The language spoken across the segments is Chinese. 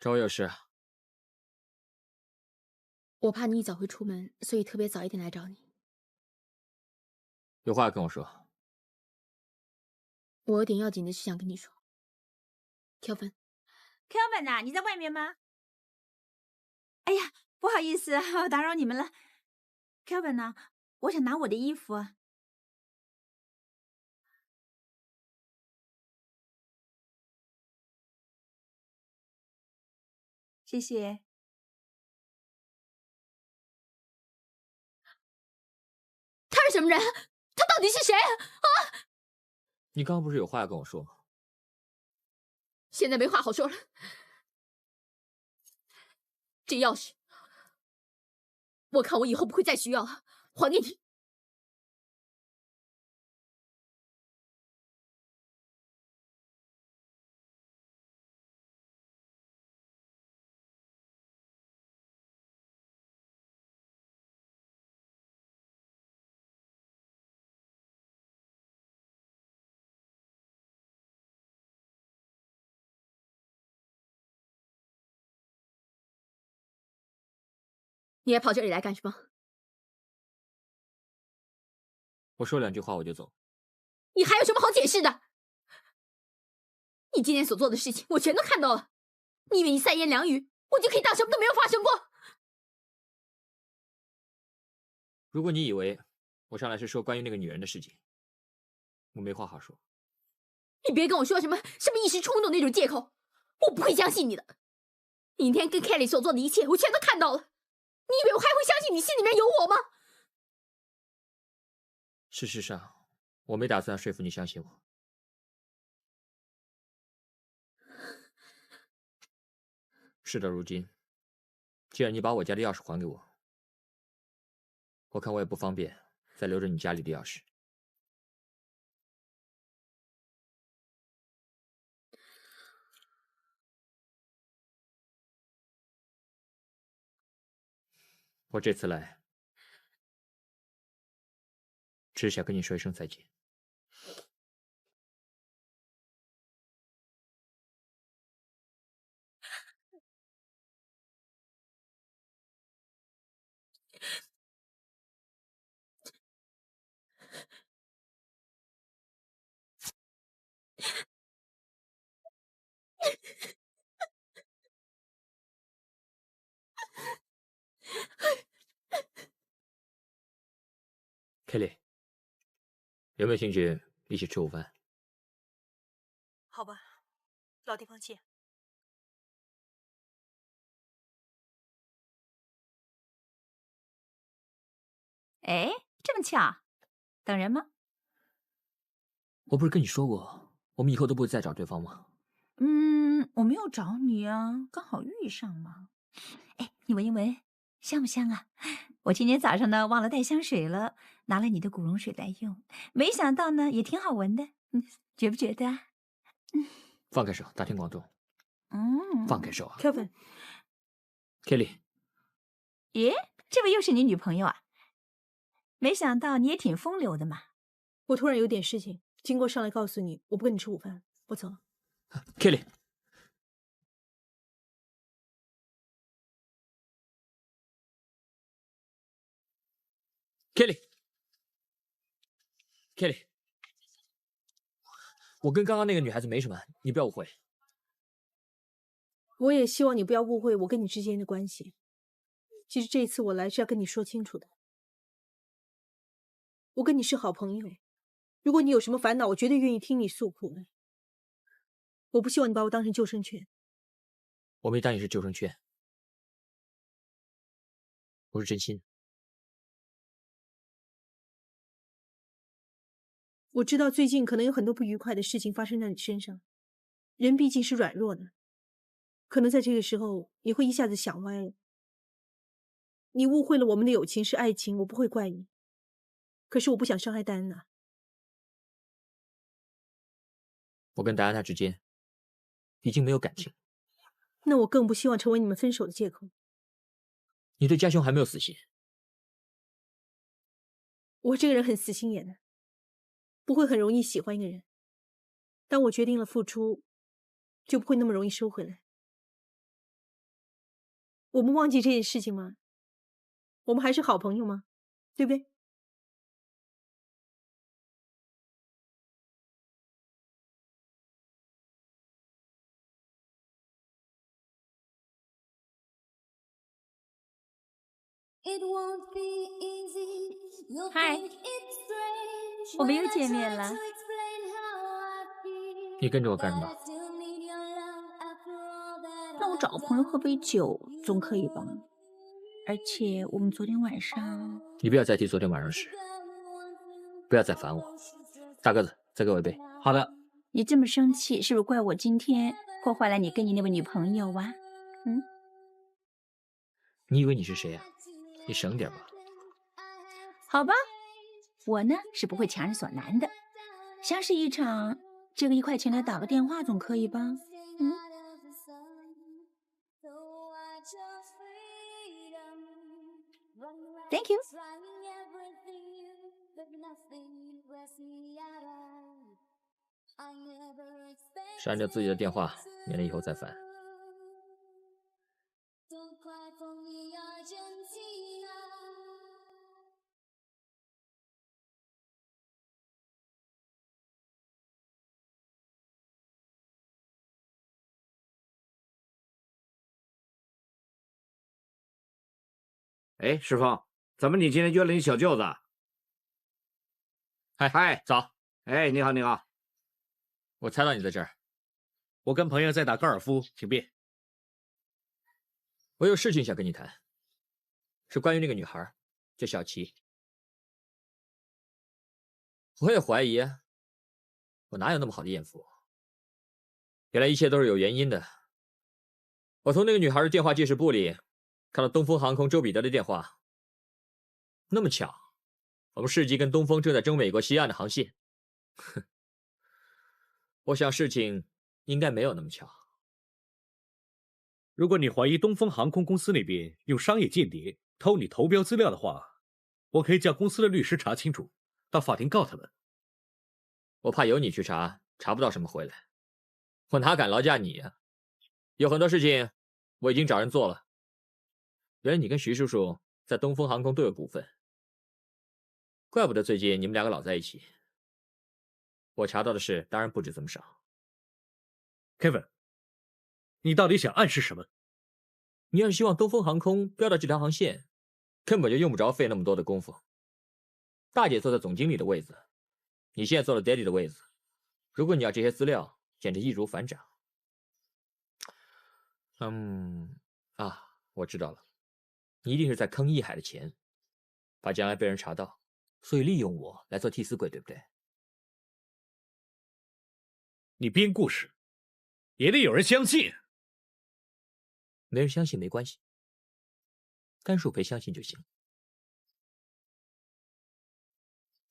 找我有事？我怕你一早会出门，所以特别早一点来找你。有话要跟我说。我有点要紧的事想跟你说。Kelvin， Kelvin 呐，你在外面吗？哎呀，不好意思，打扰你们了。Kelvin 呢？我想拿我的衣服啊。谢谢。他是什么人？他到底是谁？啊！你刚刚不是有话要跟我说吗？现在没话好说了。这钥匙，我看我以后不会再需要了，还给你。你还跑这里来干什么？我说2句话我就走。你还有什么好解释的？你今天所做的事情，我全都看到了。你以为你三言两语，我就可以当什么都没有发生过？如果你以为我上来是说关于那个女人的事情，我没话好说。你别跟我说什么一时冲动那种借口，我不会相信你的。你今天跟 Kelly 所做的一切，我全都看到了。你以为我还会相信你心里面有我吗？事实上，我没打算说服你相信我。事到如今，既然你把我家的钥匙还给我，我看我也不方便再留着你家里的钥匙。我这次来，只是想跟你说一声再见。Kelly， 有没有兴趣一起吃午饭？好吧，老地方见。哎，这么巧，等人吗？我不是跟你说过，我们以后都不会再找对方吗？我没有找你啊，刚好遇上嘛。哎，你闻一闻，香不香啊？我今天早上呢忘了带香水了，拿了你的古龙水来用，没想到呢也挺好闻的，觉不觉得啊？放开手，大庭广众。放开手啊 Kelvin， ，Kelly。咦，这位又是你女朋友啊？没想到你也挺风流的嘛。我突然有点事情，经过上来告诉你，我不跟你吃午饭，我走了。Kelly， Kelly， 我跟刚刚那个女孩子没什么，你不要误会。我也希望你不要误会我跟你之间的关系。其实这一次我来是要跟你说清楚的。我跟你是好朋友，如果你有什么烦恼，我绝对愿意听你诉苦的。我不希望你把我当成救生圈。我没当你是救生圈，我是真心。我知道最近可能有很多不愉快的事情发生在你身上，人毕竟是软弱的，可能在这个时候你会一下子想歪了。你误会了我们的友情是爱情，我不会怪你。可是我不想伤害戴安娜。我跟戴安娜之间已经没有感情。那我更不希望成为你们分手的借口。你对家兄还没有死心。我这个人很死心眼的，不会很容易喜欢一个人。当我决定了付出，就不会那么容易收回来。我们忘记这件事情吗？我们还是好朋友吗？对不对？嗨，我们又见面了。你跟着我干什么？让我找个朋友喝杯酒，总可以吧？而且我们昨天晚上……你不要再提昨天晚上的事，不要再烦我。大个子，再给我一杯。好的。你这么生气，是不是怪我今天破坏了你跟你那位女朋友啊？你以为你是谁啊？你省点吧。好吧，我呢是不会强人所难的。相识一场，这个1块钱来打个电话总可以吧？Thank you。删掉自己的电话，免得以后再烦。哎，石峰，怎么你今天约了你小舅子？嗨，早。哎，你好，你好。我猜到你在这儿。我跟朋友在打高尔夫，请便。我有事情想跟你谈，是关于那个女孩，叫小琪。我也怀疑，我哪有那么好的艳福？原来一切都是有原因的。我从那个女孩的电话记事簿里看到东风航空周彼得的电话。那么巧，我们世纪跟东风正在争美国西岸的航线。哼，我想事情应该没有那么巧。如果你怀疑东风航空公司那边用商业间谍偷你投标资料的话，我可以叫公司的律师查清楚，到法庭告他们。我怕由你去查，查不到什么回来。我哪敢劳驾你呀？有很多事情我已经找人做了。原来你跟徐叔叔在东风航空都有股份，怪不得最近你们两个老在一起。我查到的事当然不止这么少。Kevin， 你到底想暗示什么？你要是希望东风航空标到这条航线，根本就用不着费那么多的功夫。大姐坐在总经理的位子，你现在坐了 Daddy 的位子。如果你要这些资料，简直易如反掌。我知道了，你一定是在坑易海的钱，怕将来被人查到，所以利用我来做替死鬼，对不对？你编故事，也得有人相信。没人相信没关系，甘树培相信就行。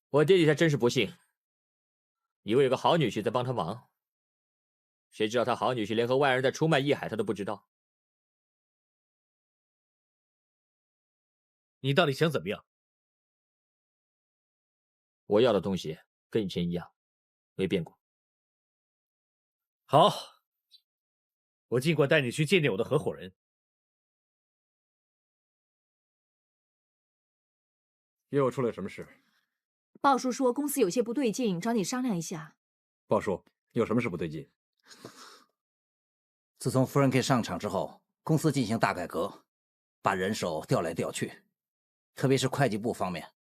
我爹地他真是不幸，以为有个好女婿在帮他忙，谁知道他好女婿联合外人在出卖易海，他都不知道。你到底想怎么样？我要的东西跟以前一样，没变过。好，我尽管带你去见见我的合伙人。又出了什么事？鲍叔说公司有些不对劲，找你商量一下。鲍叔，有什么事不对劲？自从Frankie上场之后，公司进行大改革，把人手调来调去，特别是会计部方面，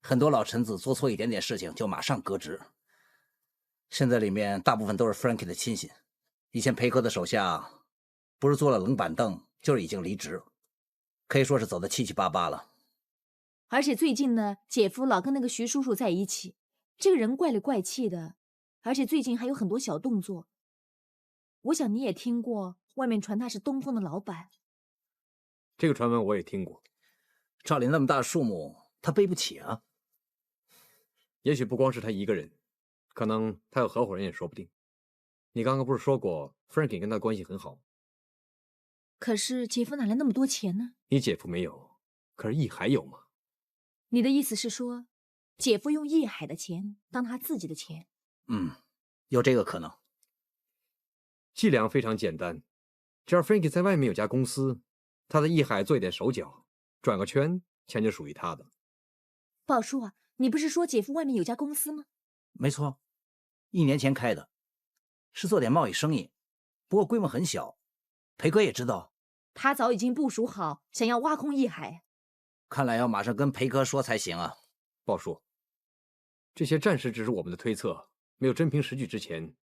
很多老臣子做错一点点事情就马上革职。现在里面大部分都是 Frankie 的亲信，以前培哥的手下不是坐了冷板凳，就是已经离职，可以说是走得七七八八了。而且最近呢，姐夫老跟那个徐叔叔在一起，这个人怪里怪气的，而且最近还有很多小动作。我想你也听过，外面传他是东风的老板。这个传闻我也听过。照理那么大数目，他背不起啊。也许不光是他一个人，可能他有合伙人也说不定。你刚刚不是说过 Frankie 跟他关系很好？可是姐夫哪来那么多钱呢？你姐夫没有，可是易海有吗？你的意思是说，姐夫用易海的钱当他自己的钱？有这个可能。计量非常简单，只要 Frankie 在外面有家公司，他在艺海做一点手脚，转个圈，钱就属于他的。鲍叔啊，你不是说姐夫外面有家公司吗？没错，1年前开的，是做点贸易生意，不过规模很小。裴哥也知道，他早已经部署好，想要挖空艺海。看来要马上跟裴哥说才行啊。鲍叔，这些暂时只是我们的推测，没有真凭实据之前，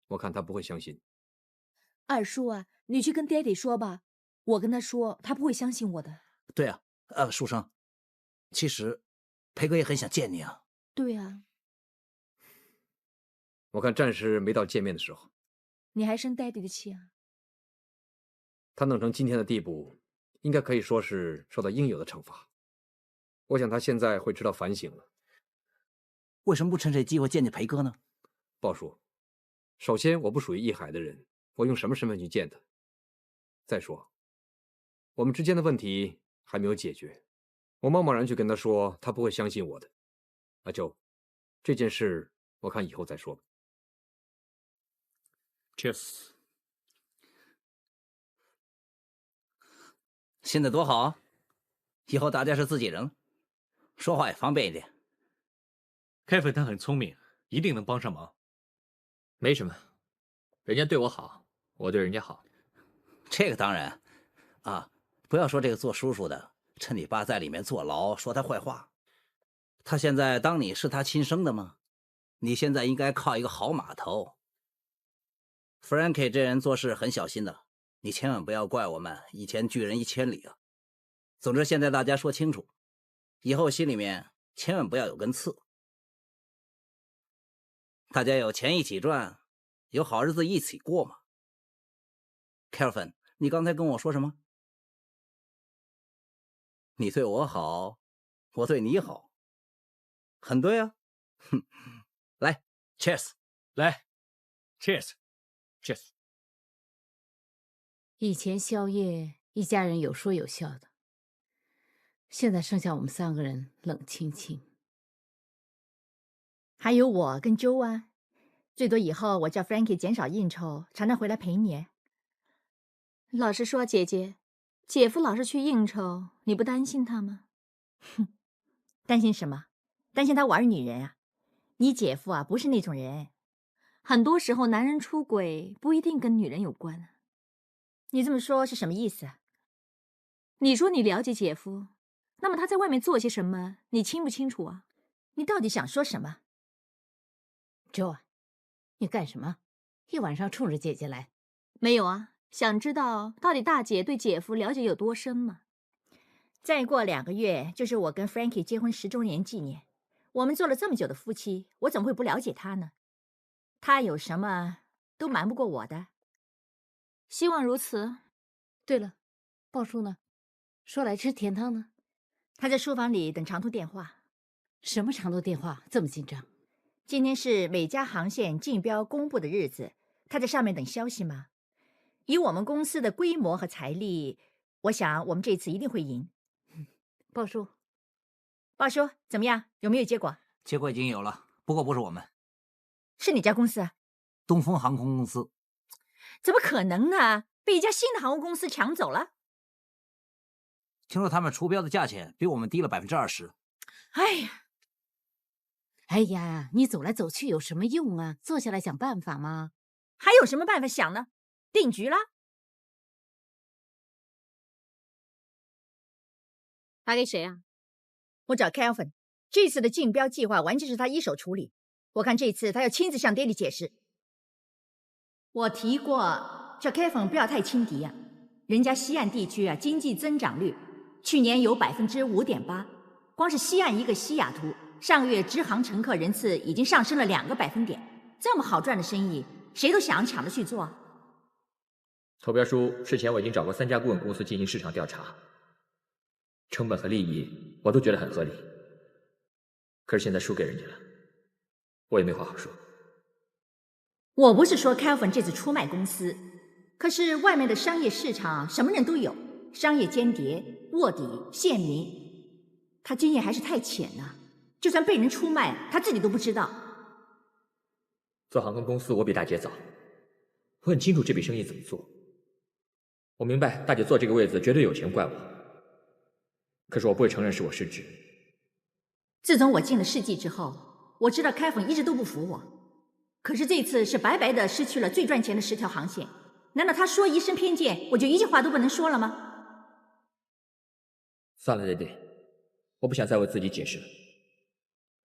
我看他不会相信。二叔啊，你去跟爹地说吧，我跟他说，他不会相信我的。对啊，书生，其实裴哥也很想见你啊。对啊，我看暂时没到见面的时候。你还生爹地的气啊？他弄成今天的地步，应该可以说是受到应有的惩罚。我想他现在会知道反省了。为什么不趁这机会见见裴哥呢？鲍叔，首先我不属于艺海的人，我用什么身份去见他？再说，我们之间的问题还没有解决，我贸贸然去跟他说，他不会相信我的。阿周，这件事我看以后再说吧。Cheers。现在多好啊！以后大家是自己人了，说话也方便一点。凯文他很聪明，一定能帮上忙。没什么，人家对我好，我对人家好。这个当然啊，不要说这个做叔叔的趁你爸在里面坐牢说他坏话。他现在当你是他亲生的吗？你现在应该靠一个好码头。Frankie 这人做事很小心的，你千万不要怪我们以前拒人1000里啊。总之现在大家说清楚，以后心里面千万不要有根刺。大家有钱一起赚，有好日子一起过嘛。Kelvin， 你刚才跟我说什么？你对我好，我对你好，很对啊。哼，来 ，Cheers， 来 ，Cheers，Cheers。以前宵夜一家人有说有笑的，现在剩下我们3个人冷清清。还有我跟周啊，最多以后我叫 Frankie 减少应酬，常常回来陪你。老实说，姐姐，姐夫老是去应酬，你不担心他吗？哼，担心什么？担心他玩女人啊？你姐夫啊，不是那种人。很多时候，男人出轨不一定跟女人有关啊。你这么说是什么意思啊？你说你了解姐夫，那么他在外面做些什么，你清不清楚啊？你到底想说什么？周啊，你干什么？一晚上冲着姐姐来？没有啊，想知道到底大姐对姐夫了解有多深吗？再过2个月就是我跟 Frankie 结婚10周年纪念，我们做了这么久的夫妻，我怎么会不了解他呢？他有什么都瞒不过我的。希望如此。对了，鲍叔呢？说来吃甜汤呢？他在书房里等长途电话。什么长途电话？这么紧张？今天是每家航线竞标公布的日子，他在上面等消息吗？以我们公司的规模和财力，我想我们这次一定会赢。鲍叔，鲍叔怎么样？有没有结果？结果已经有了，不过不是我们，是哪家公司啊？东风航空公司。怎么可能呢？被一家新的航空公司抢走了。听说他们出标的价钱比我们低了20%。哎呀，你走来走去有什么用啊？坐下来想办法嘛。还有什么办法想呢？定局了。打给谁啊？我找 Kelvin， 这次的竞标计划完全是他一手处理。我看这次他要亲自向爹地解释。我提过，叫 Kelvin 不要太轻敌啊。人家西岸地区啊，经济增长率去年有5.8%，光是西岸一个西雅图，上个月直航乘客人次已经上升了2个百分点。这么好赚的生意，谁都想抢着去做。投标书事前我已经找过3家顾问公司进行市场调查，成本和利益我都觉得很合理。可是现在输给人家了，我也没话好说。我不是说 Kelvin 这次出卖公司，可是外面的商业市场什么人都有，商业间谍、卧底、县民，他经验还是太浅了，就算被人出卖，他自己都不知道。做航空公司我比大姐早，我很清楚这笔生意怎么做。我明白大姐坐这个位子绝对有钱怪我，可是我不会承认是我失职。自从我进了世纪之后，我知道开粉一直都不服我，可是这次是白白的失去了最赚钱的10条航线。难道他说一声偏见，我就一句话都不能说了吗？算了，爹爹，我不想再为自己解释了。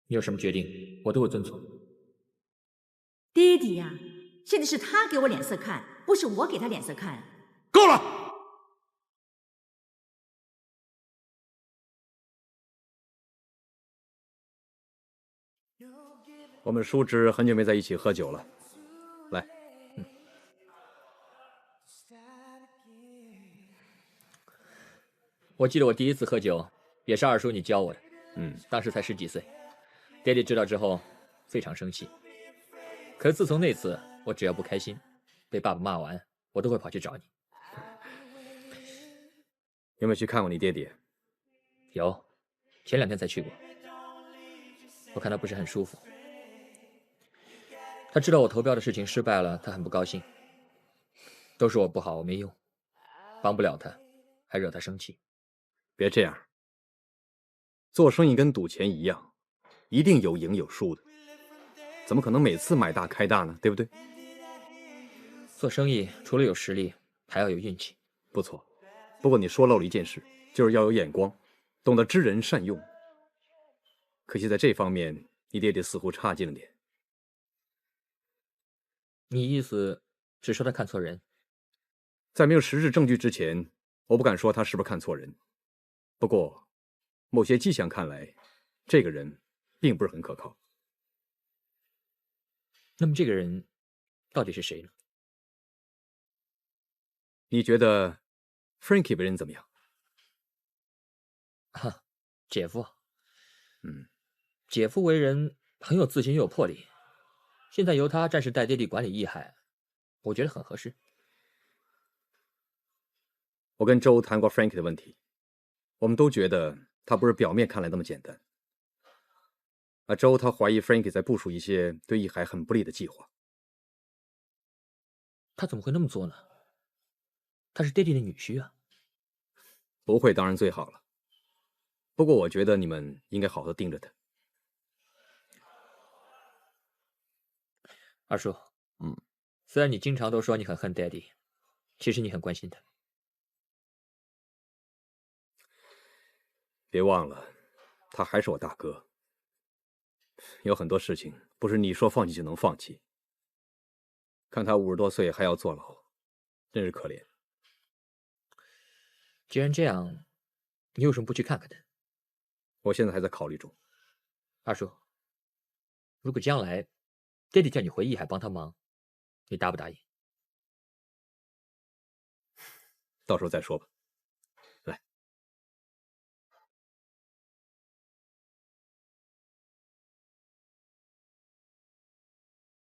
你有什么决定，我都会遵从。爹地呀，现在是他给我脸色看，不是我给他脸色看。够了！我们叔侄很久没在一起喝酒了，来。我记得我第一次喝酒，也是二叔你教我的。当时才10几岁，爹爹知道之后非常生气。可是自从那次，我只要不开心，被爸爸骂完，我都会跑去找你。有没有去看过你爹爹？有，前2天才去过。我看他不是很舒服。他知道我投标的事情失败了，他很不高兴。都是我不好，我没用，帮不了他，还惹他生气。别这样，做生意跟赌钱一样，一定有赢有输的，怎么可能每次买大开大呢？对不对？做生意除了有实力，还要有运气。不错，不过你说漏了一件事，就是要有眼光，懂得知人善用。可惜在这方面，你爹爹似乎差劲了点。你意思是说他看错人？在没有实质证据之前，我不敢说他是不是看错人。不过，某些迹象看来，这个人并不是很可靠。那么这个人到底是谁呢？你觉得 Frankie 为人怎么样？哈，姐夫。姐夫为人很有自信又有魄力，现在由他暂时代爹地管理艺海，我觉得很合适。我跟周谈过 Frankie 的问题，我们都觉得他不是表面看来那么简单。而周他怀疑 Frankie 在部署一些对艺海很不利的计划。他怎么会那么做呢？他是爹地的女婿啊。不会当然最好了，不过我觉得你们应该好好盯着他。二叔，虽然你经常都说你很恨 Daddy， 其实你很关心他。别忘了，他还是我大哥。有很多事情不是你说放弃就能放弃。看他50多岁还要坐牢，真是可怜。既然这样，你为什么不去看看他？我现在还在考虑中。二叔，如果将来爹地叫你回艺海帮他忙，你答不答应？到时候再说吧。